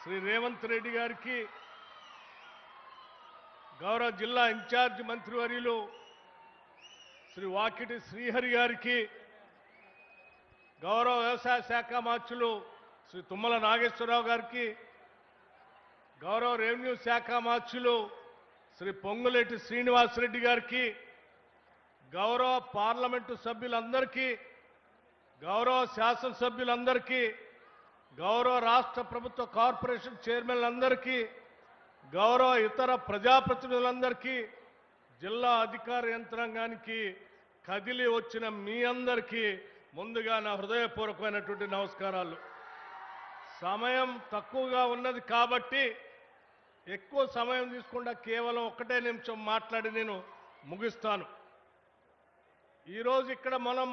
శ్రీ రేవంత్ రెడ్డి గారికి, గౌరవ జిల్లా ఇన్ఛార్జ్ మంత్రివర్యులు శ్రీ వాకిటి శ్రీహరి గారికి, గౌరవ వ్యవసాయ శాఖ మార్చులు శ్రీ తుమ్మల నాగేశ్వరరావు గారికి, గౌరవ రెవెన్యూ శాఖ మార్చులు శ్రీ పొంగులేటి శ్రీనివాసరెడ్డి గారికి, గౌరవ పార్లమెంటు సభ్యులందరికీ, గౌరవ శాసనసభ్యులందరికీ, గౌరవ రాష్ట్ర ప్రభుత్వ కార్పొరేషన్ చైర్మన్లందరికీ, గౌరవ ఇతర ప్రజాప్రతినిధులందరికీ, జిల్లా అధికార యంత్రాంగానికి, కదిలి వచ్చిన మీ అందరికీ ముందుగా నా హృదయపూర్వకమైనటువంటి నమస్కారాలు. సమయం తక్కువగా ఉన్నది కాబట్టి ఎక్కువ సమయం తీసుకుండా కేవలం 1 నిమిషం మాట్లాడి నేను ముగిస్తాను. ఈరోజు ఇక్కడ మనం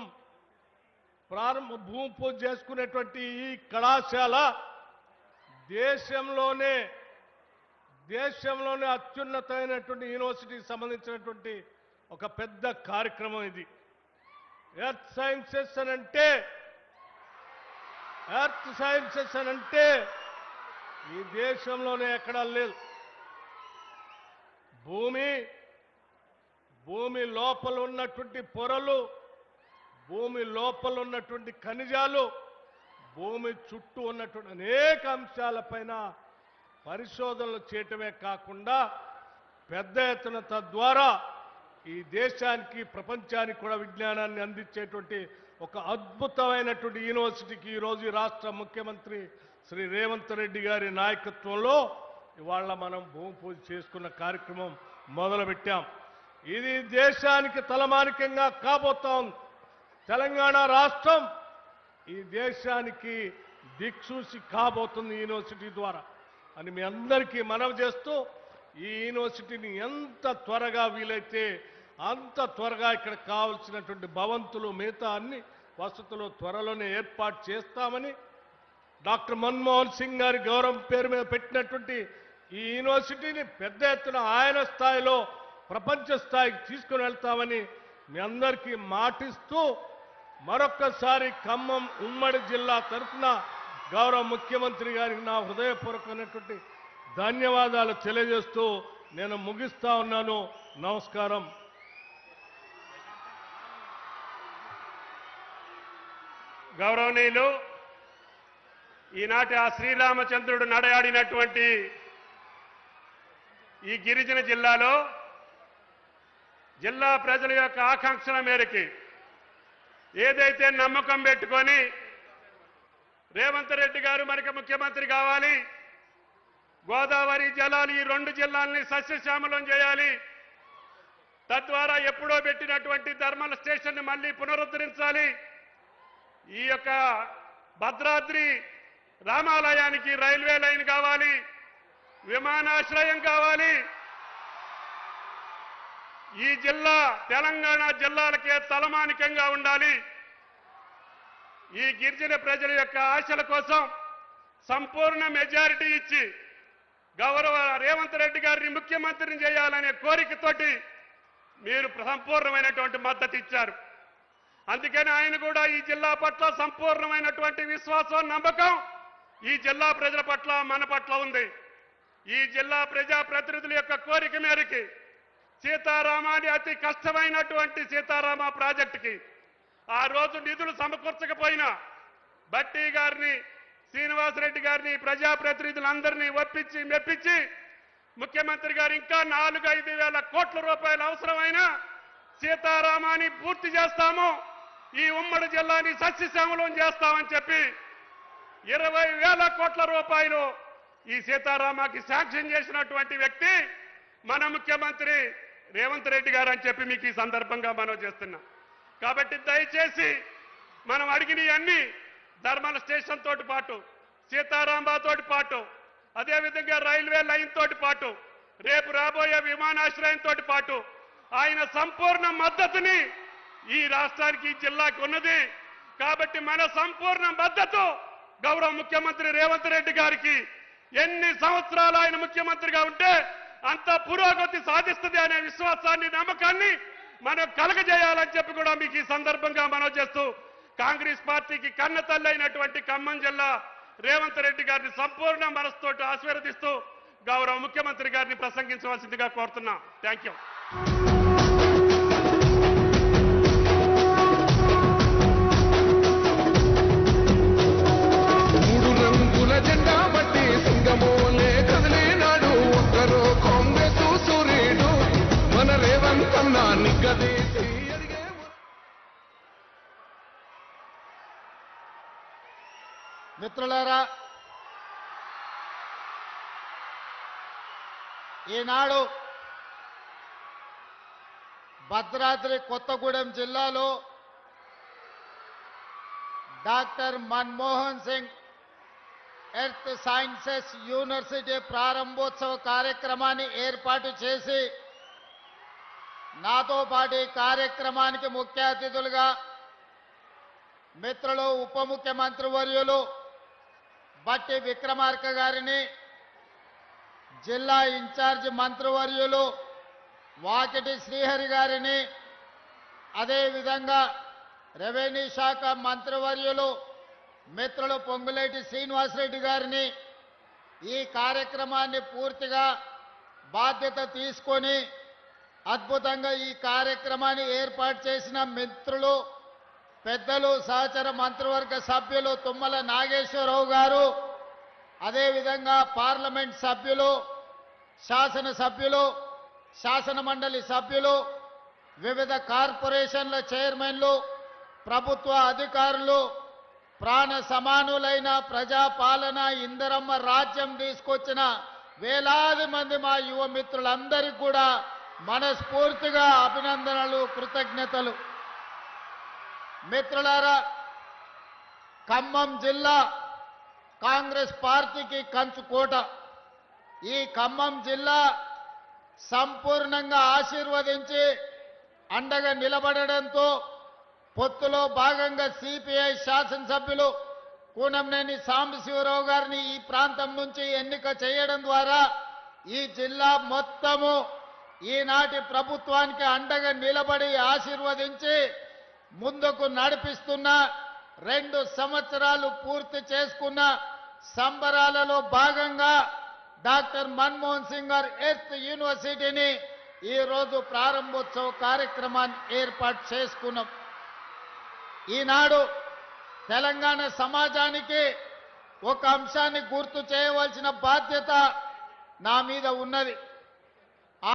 భూమి పూజ చేసుకునేటువంటి ఈ కళాశాల దేశంలోనే అత్యున్నతమైనటువంటి యూనివర్సిటీకి సంబంధించినటువంటి ఒక పెద్ద కార్యక్రమం ఇది. ఎర్త్ సైన్సెస్ అనంటే ఈ దేశంలోనే ఎక్కడా లేదు. భూమి లోపల ఉన్నటువంటి పొరలు, భూమి లోపల ఉన్నటువంటి ఖనిజాలు, భూమి చుట్టూ ఉన్నటువంటి అనేక అంశాలపైన పరిశోధనలు చేయటమే కాకుండా పెద్ద ఎత్తున తద్వారా ఈ దేశానికి, ప్రపంచానికి కూడా విజ్ఞానాన్ని అందించేటువంటి ఒక అద్భుతమైనటువంటి యూనివర్సిటీకి ఈరోజు ఈ రాష్ట్ర ముఖ్యమంత్రి శ్రీ రేవంత్ రెడ్డి గారి నాయకత్వంలో ఇవాళ మనం భూమి పూజ చేసుకున్న కార్యక్రమం మొదలుపెట్టాం. ఇది దేశానికి తలమానికంగా కాబోతోంది. తెలంగాణ రాష్ట్రం ఈ దేశానికి దిక్సూచి కాబోతుంది యూనివర్సిటీ ద్వారా అని మీ అందరికీ మనవి చేస్తూ, ఈ యూనివర్సిటీని ఎంత త్వరగా వీలైతే అంత త్వరగా ఇక్కడ కావాల్సినటువంటి భవంతులు, మిగతా అన్ని వసతులు త్వరలోనే ఏర్పాటు చేస్తామని, డాక్టర్ మన్మోహన్ సింగ్ గారి గౌరవం పేరు మీద పెట్టినటువంటి ఈ యూనివర్సిటీని పెద్ద ఎత్తున ఆయన స్థాయిలో ప్రపంచ స్థాయికి తీసుకుని వెళ్తామని మీ అందరికీ మాటిస్తూ, మరొక్కసారి ఖమ్మం ఉమ్మడి జిల్లా తరఫున గౌరవ ముఖ్యమంత్రి గారికి నా హృదయపూర్వకమైనటువంటి ధన్యవాదాలు తెలియజేస్తూ నేను ముగిస్తా ఉన్నాను. నమస్కారం. గౌరవనీయులు, ఈనాటి ఆ శ్రీరామచంద్రుడు నడయాడినటువంటి ఈ గిరిజన జిల్లాలో జిల్లా ప్రజల యొక్క ఆకాంక్షల మేరకు ఏదైతే నమ్మకం పెట్టుకొని రేవంత్ రెడ్డి గారు మనకి ముఖ్యమంత్రి కావాలి, గోదావరి జలాలు ఈ 2 జిల్లాల్ని సస్యశ్యామలం చేయాలి, తద్వారా ఎప్పుడో పెట్టినటువంటి ధర్మల స్టేషన్ని మళ్ళీ పునరుద్ధరించాలి, ఈ యొక్క భద్రాద్రి రామాలయానికి రైల్వే లైన్ కావాలి, విమానాశ్రయం కావాలి, ఈ జిల్లా తెలంగాణ జిల్లాలకే తలమానికంగా ఉండాలి, ఈ గిరిజన ప్రజల యొక్క ఆశల కోసం సంపూర్ణ మెజారిటీ ఇచ్చి గౌరవ రేవంత్ రెడ్డి గారిని ముఖ్యమంత్రిని చేయాలనే కోరికతోటి మీరు సంపూర్ణమైనటువంటి మద్దతు ఇచ్చారు. అందుకని ఆయన కూడా ఈ జిల్లా పట్ల సంపూర్ణమైనటువంటి విశ్వాసం, నమ్మకం ఈ జిల్లా ప్రజల పట్ల, మన పట్ల ఉంది. ఈ జిల్లా ప్రజాప్రతినిధుల యొక్క కోరిక మేరకు సీతారామాని అతి కష్టమైనటువంటి సీతారామ ప్రాజెక్టుకి ఆ రోజు నిధులు సమకూర్చకపోయినా భట్టి గారిని, శ్రీనివాసరెడ్డి గారిని, ప్రజాప్రతినిధులందరినీ ఒప్పించి మెప్పించి ముఖ్యమంత్రి గారు ఇంకా 4-5 వేల కోట్ల రూపాయలు అవసరమైన సీతారామాని పూర్తి చేస్తాము, ఈ ఉమ్మడి జిల్లాని సస్యశ్యామలం చేస్తామని చెప్పి 20,000 కోట్ల రూపాయలు ఈ సీతారామకి శాంక్షన్ చేసినటువంటి వ్యక్తి మన ముఖ్యమంత్రి రేవంత్ రెడ్డి గారు అని చెప్పి మీకు ఈ సందర్భంగా మనం చేస్తున్నాం. కాబట్టి దయచేసి మనం అడిగినవన్నీ ధర్మల స్టేషన్ తోటి పాటు, సీతారాంబాతోటి పాటు, అదేవిధంగా రైల్వే లైన్ తోటి పాటు, రేపు రాబోయే విమానాశ్రయంతో పాటు ఆయన సంపూర్ణ మద్దతుని ఈ రాష్ట్రానికి, ఈ జిల్లాకు ఉన్నది. కాబట్టి మన సంపూర్ణ మద్దతు గౌరవ ముఖ్యమంత్రి రేవంత్ రెడ్డి గారికి ఎన్ని సంవత్సరాలు ఆయన ముఖ్యమంత్రిగా ఉంటే అంత పురోగతి సాధిస్తుంది అనే విశ్వాసాన్ని, నమ్మకాన్ని మనం కలగజేయాలని చెప్పి కూడా మీకు ఈ సందర్భంగా మనం చేస్తూ, కాంగ్రెస్ పార్టీకి కన్నతల్లి అయినటువంటి ఖమ్మం జిల్లా రేవంత్ రెడ్డి గారిని సంపూర్ణ మనసుతోటి ఆశీర్వదిస్తూ గౌరవ ముఖ్యమంత్రి గారిని ప్రసంగించవలసిందిగా కోరుతున్నా. Thank you. మూడు రంగుల జెండా బట్టి సింగమోలే కదిలినాడు ఒక్కరో కాంగ్రెస్ సూర్యుడు మన రేవంత్ అన్న నిగ్గదీసి అడిగే మిత్రులారా, ఈనాడు భద్రాద్రి కొత్తగూడెం జిల్లాలో doctor Manmohan Singh earth sciences university ప్రారంభోత్సవ కార్యక్రమాన్ని ఏర్పాటు చేసి నాతో పాటు ఈ కార్యక్రమానికి ముఖ్య అతిథులుగా మిత్రులు ఉప ముఖ్యమంత్రి వర్యులు బట్టి విక్రమార్క గారిని, జిల్లా ఇన్ఛార్జ్ మంత్రివర్యులు వాకిటి శ్రీహరి గారిని, అదేవిధంగా రెవెన్యూ శాఖ మంత్రివర్యులు మిత్రులు పొంగులేటి శ్రీనివాసరెడ్డి గారిని ఈ కార్యక్రమాన్ని పూర్తిగా బాధ్యత తీసుకొని అద్భుతంగా ఈ కార్యక్రమాన్ని ఏర్పాటు చేసిన మిత్రులు పెద్దలు సహచర మంత్రివర్గ సభ్యులు తుమ్మల నాగేశ్వరరావు గారు, అదేవిధంగా పార్లమెంట్ సభ్యులు, శాసనసభ్యులు, శాసన మండలి సభ్యులు, వివిధ కార్పొరేషన్ల చైర్మన్లు, ప్రభుత్వ అధికారులు, ప్రాణ సమానులైన ప్రజాపాలన ఇందిరమ్మ రాజ్యం తీసుకొచ్చిన వేలాది మంది మా యువ మిత్రులందరికీ కూడా మనస్ఫూర్తిగా అభినందనలు, కృతజ్ఞతలు. మిత్రులారా, ఖమ్మం జిల్లా కాంగ్రెస్ పార్టీకి కంచుకోట. ఈ ఖమ్మం జిల్లా సంపూర్ణంగా ఆశీర్వదించి అండగా నిలబడడంతో పొత్తులో భాగంగా సిపిఐ శాసనసభ్యులు కూనంనేని సాంబశివరావు గారిని ఈ ప్రాంతం నుంచి ఎన్నిక చేయడం ద్వారా ఈ జిల్లా మొత్తము ఈనాటి ప్రభుత్వానికి అండగా నిలబడి ఆశీర్వదించి ముందుకు నడిపిస్తున్న 2 సంవత్సరాలు పూర్తి చేసుకున్న సంబరాలలో భాగంగా డాక్టర్ మన్మోహన్ సింగ్ గారు ఎర్త్ యూనివర్సిటీని ఈరోజు ప్రారంభోత్సవ కార్యక్రమాన్ని ఏర్పాటు చేసుకున్నాం. ఈనాడు తెలంగాణ సమాజానికి ఒక అంశాన్ని గుర్తు చేయవలసిన బాధ్యత నా మీద ఉన్నది.